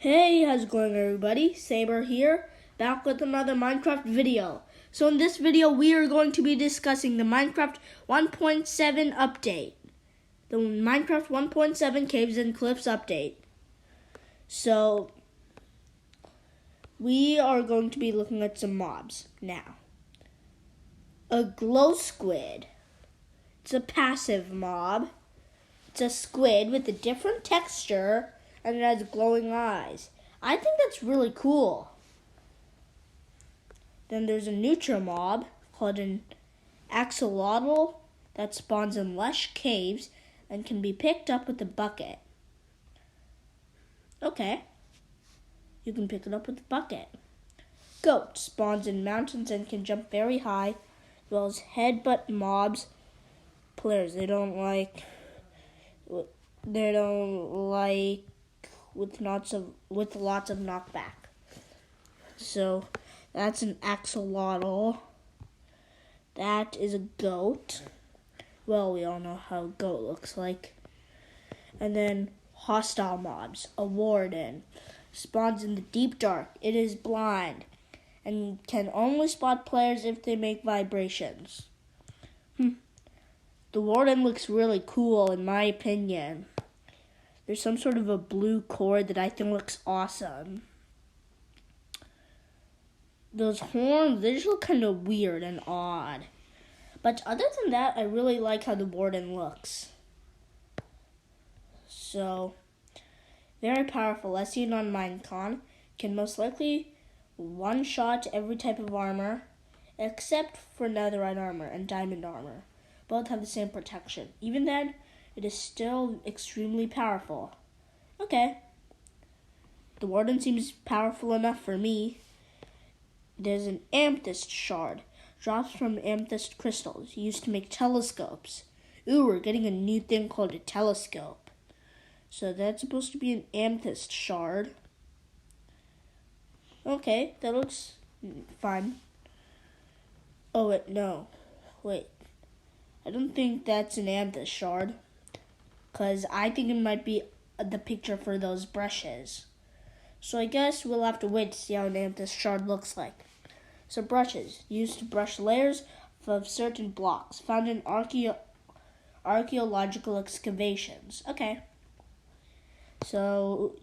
Hey, how's it going everybody? Saber here, back with another Minecraft video. So in this video, we are going to be discussing the Minecraft 1.7 update. The Minecraft 1.7 Caves and Cliffs update. So, we are going to be looking at some mobs now. A glow squid. It's a passive mob. It's a squid with a different texture and it has glowing eyes. I think that's really cool. Then there's a neutral mob called an Axolotl that spawns in lush caves and can be picked up with a bucket. Okay, you can pick it up with a bucket. Goat spawns in mountains and can jump very high, as well as headbutt mobs. Players they don't like with lots of knockback. So that's an axolotl. That is a goat. Well, we all know how a goat looks like. And then hostile mobs. A warden spawns in the deep dark. It is blind and can only spot players if they make vibrations. The warden looks really cool in my opinion. There's some sort of a blue cord that I think looks awesome. Those horns, they just look kind of weird and odd. But other than that, I really like how the warden looks. So, very powerful, as seen on Minecon. Can most likely one-shot every type of armor, except for netherite armor and diamond armor. Both have the same protection. Even then, it is still extremely powerful. Okay. The warden seems powerful enough for me. There's an amethyst shard. Drops from amethyst crystals used to make telescopes. Ooh, we're getting a new thing called a telescope. So that's supposed to be an amethyst shard. Okay, that looks fun. Oh, wait, no. Wait. I don't think that's an amethyst shard, because I think it might be the picture for those brushes. So I guess we'll have to wait to see how an amethyst shard looks like. So brushes, used to brush layers of certain blocks, found in archaeological excavations. Okay. So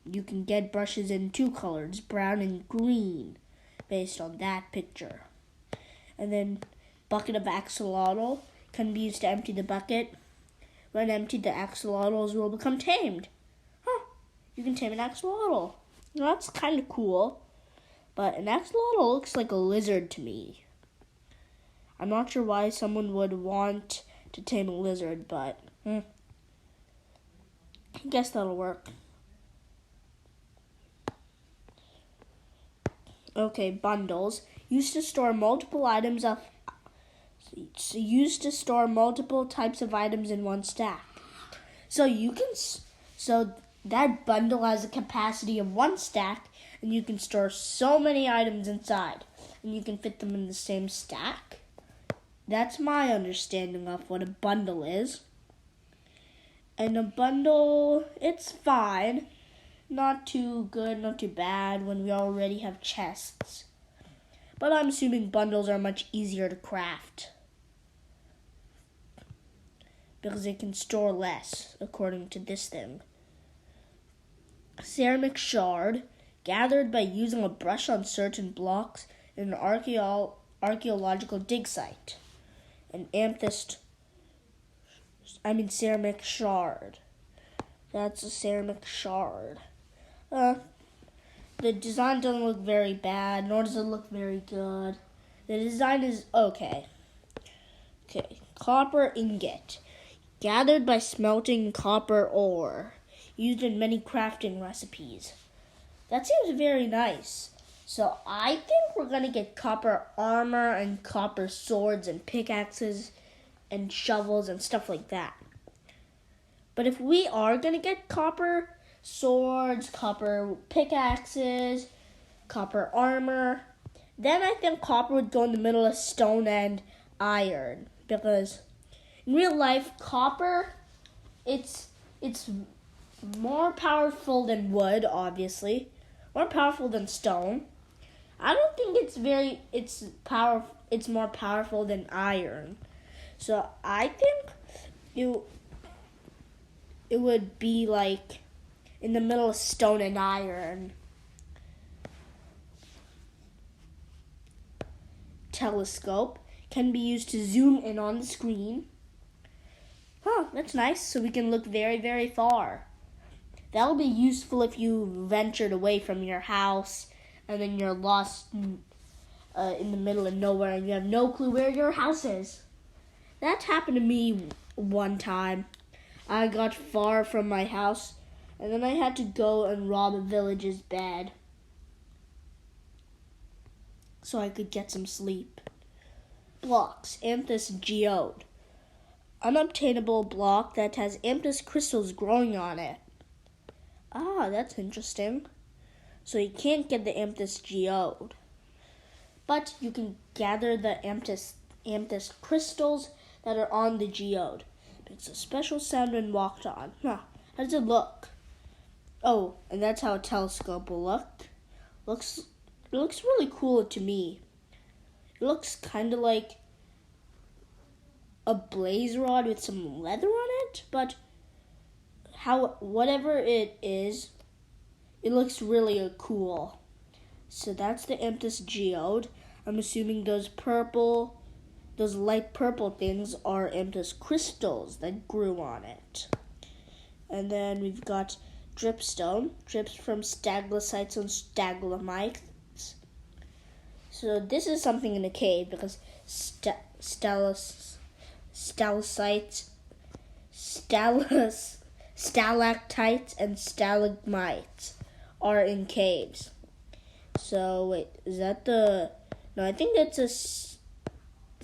you can get brushes in two colors, brown and green, based on that picture. And then bucket of axolotl can be used to empty the bucket. When emptied, the axolotls will become tamed. You can tame an axolotl. That's kind of cool. But an axolotl looks like a lizard to me. I'm not sure why someone would want to tame a lizard, but I guess that'll work. Okay, bundles. Used to store multiple types of items in one stack. So that bundle has a capacity of one stack, and you can store so many items inside, and you can fit them in the same stack. That's my understanding of what a bundle is. And a bundle, it's fine. Not too good, not too bad when we already have chests. But I'm assuming bundles are much easier to craft, because they can store less, according to this thing. Ceramic shard, gathered by using a brush on certain blocks in an archaeological dig site. Ceramic shard. That's a ceramic shard. The design doesn't look very bad, nor does it look very good. The design is okay. Okay, copper ingot. Gathered by smelting copper ore. Used in many crafting recipes. That seems very nice. So I think we're going to get copper armor and copper swords and pickaxes and shovels and stuff like that. But if we are going to get copper swords, copper pickaxes, copper armor, then I think copper would go in the middle of stone and iron. Because in real life, copper, it's More powerful than wood, obviously. More powerful than stone. I don't think it's more powerful than iron. So I think it would be like in the middle of stone and iron. Telescope can be used to zoom in on the screen. Huh, that's nice. So we can look very, very far. That'll be useful if you ventured away from your house and then you're lost in the middle of nowhere and you have no clue where your house is. That happened to me one time. I got far from my house and then I had to go and rob a village's bed so I could get some sleep. Blocks, amethyst geode. Unobtainable block that has amethyst crystals growing on it. Ah, that's interesting. So you can't get the amethyst geode. But you can gather the amethyst crystals that are on the geode. It's a special sound when walked on. Huh, how does it look? Oh, and that's how a telescope will look. It looks really cool to me. It looks kind of like a blaze rod with some leather on it, but whatever it is, it looks really cool. So that's the amethyst geode. I'm assuming those light purple things are amethyst crystals that grew on it. And then we've got dripstone, drips from stalactites and stalagmites. So this is something in a cave because stalactites, stalactites and stalagmites are in caves. So wait, is that no, I think that's a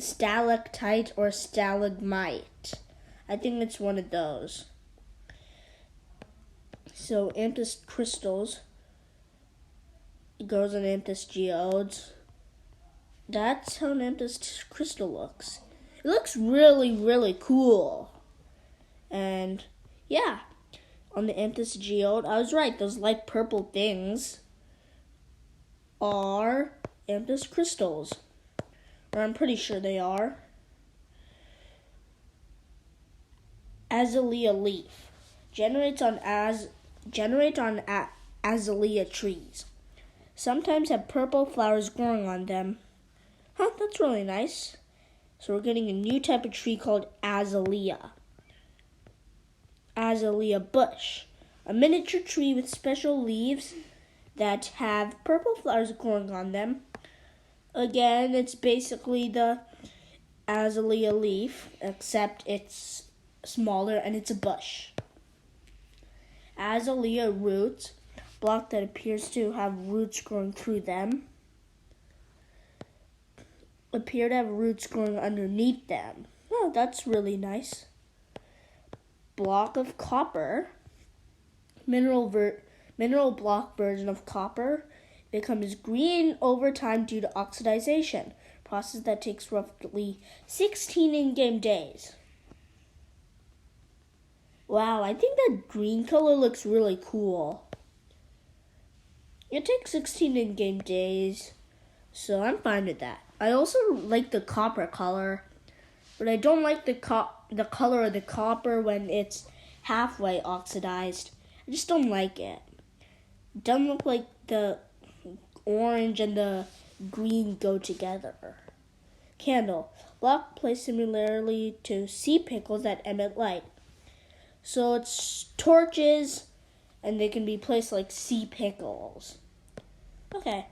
stalactite or stalagmite. I think it's one of those. So amethyst crystals, it goes on amethyst geodes. That's how an amethyst crystal looks. It looks really, really cool. And yeah, on the amethyst geode, I was right. Those light purple things are amethyst crystals. Or I'm pretty sure they are. Azalea leaf. Generate on azalea trees. Sometimes have purple flowers growing on them. Huh, that's really nice. So we're getting a new type of tree called azalea. Azalea bush. A miniature tree with special leaves that have purple flowers growing on them. Again, it's basically the azalea leaf, except it's smaller and it's a bush. Azalea roots. Block that appears to have roots growing through them. Appear to have roots growing underneath them. Oh, that's really nice. Block of copper. Mineral block version of copper becomes green over time due to oxidization, process that takes roughly 16 in-game days. Wow, I think that green color looks really cool. It takes 16 in-game days, so I'm fine with that. I also like the copper color, but I don't like the color of the copper when it's halfway oxidized. I just don't like it. It doesn't look like the orange and the green go together. Candle. Block placed similarly to sea pickles that emit light. So it's torches, and they can be placed like sea pickles. Okay.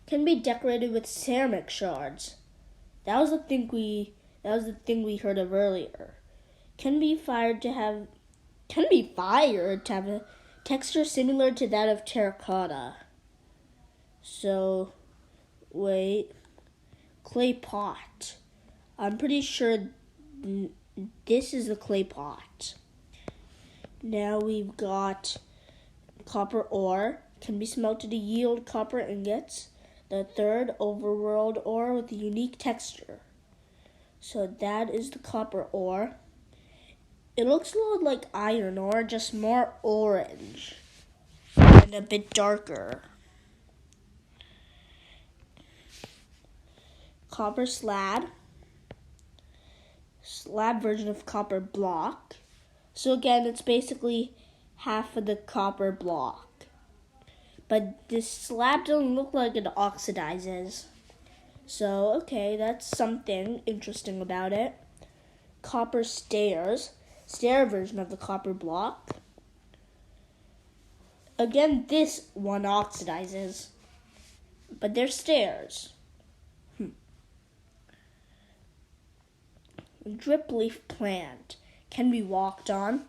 Can be decorated with ceramic shards. That was the thing we heard of earlier. Can be fired to have a texture similar to that of terracotta. So, wait. Clay pot. I'm pretty sure this is the clay pot. Now we've got copper ore. Can be smelted to yield copper ingots. The third overworld ore with a unique texture. So that is the copper ore. It looks a lot like iron ore, just more orange and a bit darker. Copper slab version of copper block. So again, it's basically half of the copper block. But this slab doesn't look like it oxidizes. So, okay, that's something interesting about it. Copper stairs. Stair version of the copper block. Again, this one oxidizes. But they're stairs. Drip leaf plant. Can be walked on.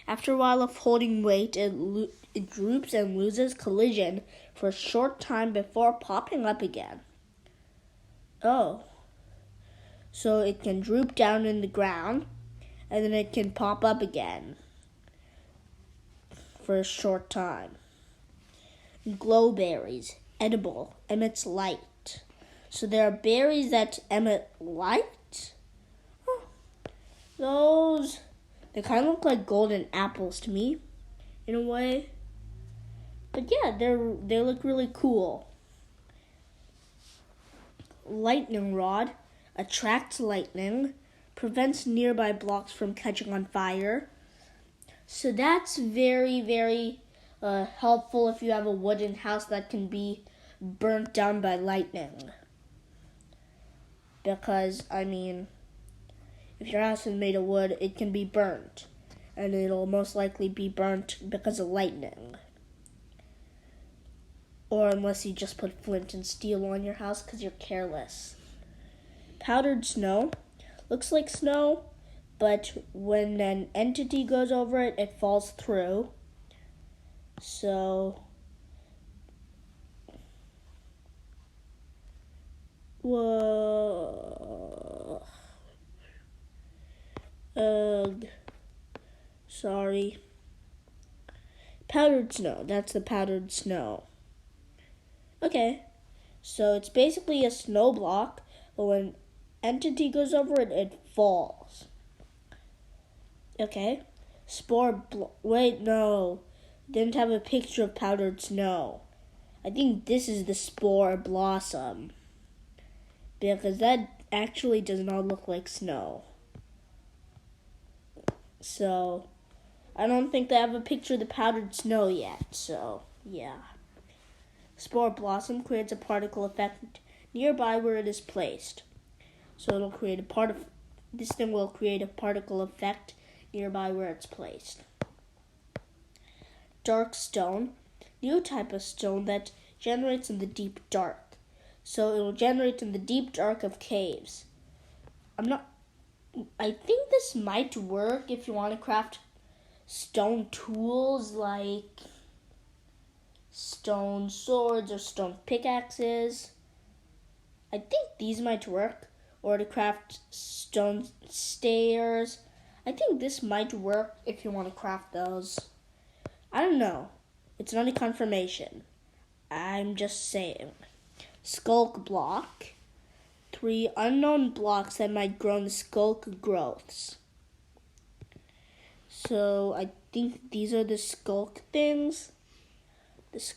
After a while of holding weight, it droops and loses collision for a short time before popping up again. Oh. So it can droop down in the ground, and then it can pop up again for a short time. Glowberries, edible, emits light. So there are berries that emit light? Oh, those, they kind of look like golden apples to me, in a way. But yeah, they look really cool. Lightning rod attracts lightning, prevents nearby blocks from catching on fire. So that's very, very helpful if you have a wooden house that can be burnt down by lightning. Because, I mean, if your house is made of wood, it can be burnt. And it'll most likely be burnt because of lightning. Or unless you just put flint and steel on your house because you're careless. Powdered snow. Looks like snow, but when an entity goes over it, it falls through. So, whoa. Sorry. Powdered snow. That's the powdered snow. Okay. So it's basically a snow block, but when entity goes over it, it falls. Okay. Wait, no. Didn't have a picture of powdered snow. I think this is the Spore Blossom. Because that actually does not look like snow. So, I don't think they have a picture of the powdered snow yet. So, yeah. Spore Blossom creates a particle effect nearby where it is placed. So it'll create this thing will create a particle effect nearby where it's placed. Dark stone, new type of stone that generates in the deep dark. So it'll generate in the deep dark of caves. I think this might work if you want to craft stone tools like stone swords or stone pickaxes. I think these might work. Or to craft stone stairs. I think this might work if you want to craft those. I don't know. It's not a confirmation. I'm just saying. Skulk Block. 3 unknown blocks that might grow in the skulk growths. So I think these are the skulk things. These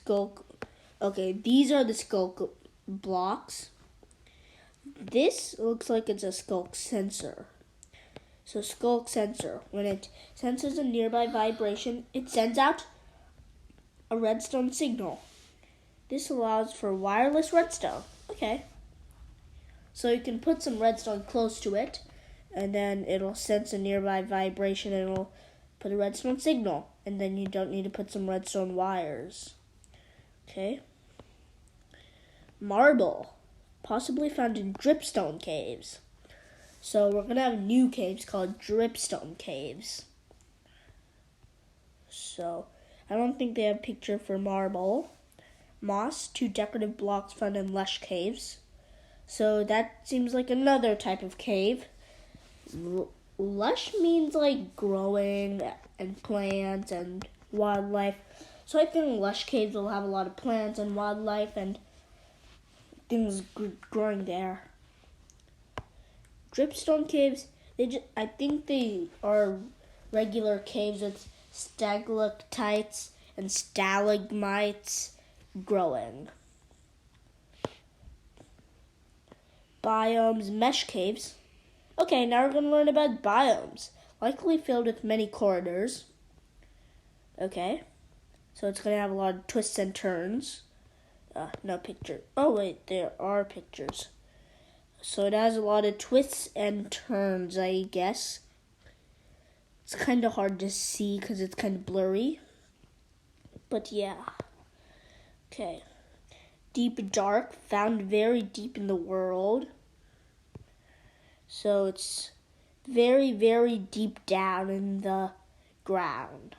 are the skulk blocks. This looks like it's a Skulk Sensor. So Skulk Sensor, when it senses a nearby vibration, it sends out a redstone signal. This allows for wireless redstone. Okay. So you can put some redstone close to it, and then it'll sense a nearby vibration and it'll put a redstone signal. And then you don't need to put some redstone wires. Okay. Marble. Possibly found in dripstone caves. So we're going to have new caves called dripstone caves. So I don't think they have a picture for marble. Moss, 2 decorative blocks found in lush caves. So that seems like another type of cave. Lush means like growing and plants and wildlife. So I think lush caves will have a lot of plants and wildlife and things growing there. Dripstone caves, I think they are regular caves with stalactites and stalagmites growing. Biomes, mesh caves. Okay, now we're going to learn about biomes, likely filled with many corridors. Okay, so it's going to have a lot of twists and turns. No picture. Oh wait, there are pictures. So it has a lot of twists and turns, I guess. It's kind of hard to see because it's kind of blurry. But yeah. Okay. Deep dark, found very deep in the world. So it's very, very deep down in the ground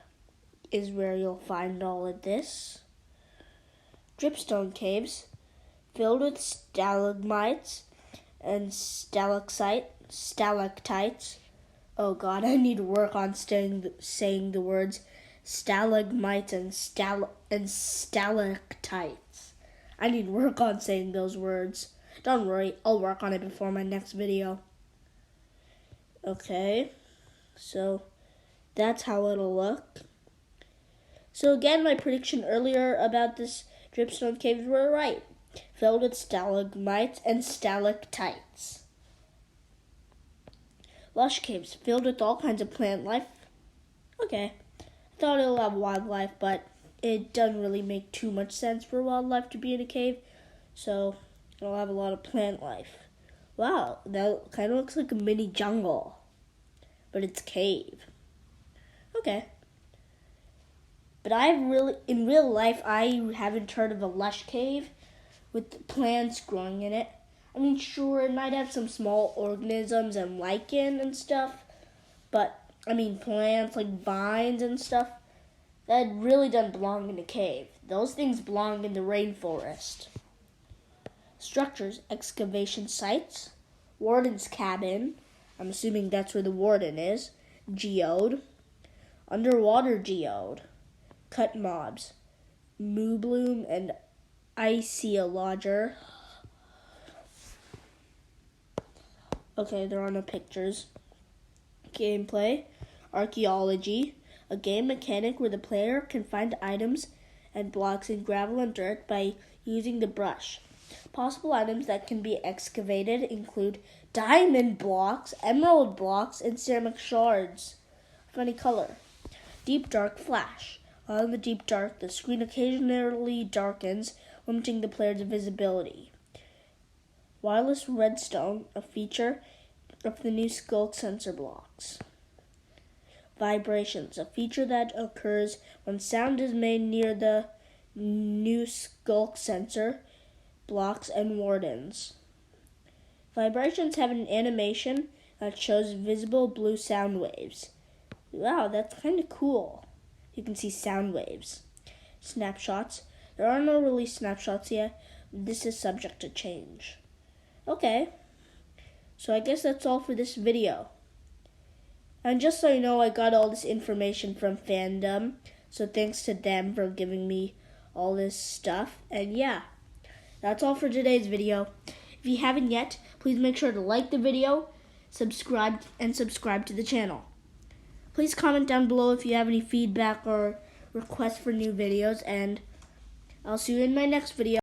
is where you'll find all of this. Dripstone caves, filled with stalagmites and stalactites. Oh God, I need to work on saying the words stalagmites and stalactites. I need to work on saying those words. Don't worry, I'll work on it before my next video. Okay, so that's how it'll look. So again, my prediction earlier about this dripstone caves were right. Filled with stalagmites and stalactites. Lush caves, filled with all kinds of plant life. Okay, I thought it'll have wildlife, but it doesn't really make too much sense for wildlife to be in a cave, so it'll have a lot of plant life. Wow, that kind of looks like a mini jungle, but it's a cave. Okay. But in real life, I haven't heard of a lush cave with plants growing in it. I mean, sure, it might have some small organisms and lichen and stuff, but, I mean, plants like vines and stuff, that really doesn't belong in a cave. Those things belong in the rainforest. Structures, excavation sites, warden's cabin, I'm assuming that's where the warden is, geode, underwater geode, cut mobs, moo bloom and Axolotl. Okay, there are no pictures. Gameplay, archaeology, a game mechanic where the player can find items and blocks in gravel and dirt by using the brush. Possible items that can be excavated include diamond blocks, emerald blocks, and ceramic shards. Funny color. Deep dark flash. While in the deep dark, the screen occasionally darkens, limiting the player's visibility. Wireless redstone, a feature of the new Skulk Sensor blocks. Vibrations, a feature that occurs when sound is made near the new Skulk Sensor blocks and wardens. Vibrations have an animation that shows visible blue sound waves. Wow, that's kind of cool. You can see sound waves. Snapshots. There are no release snapshots yet. This is subject to change. Okay, so I guess that's all for this video. And just so you know, I got all this information from fandom, so thanks to them for giving me all this stuff. And yeah, that's all for today's video. If you haven't yet, please make sure to like the video, subscribe to the channel. Please comment down below if you have any feedback or requests for new videos, and I'll see you in my next video.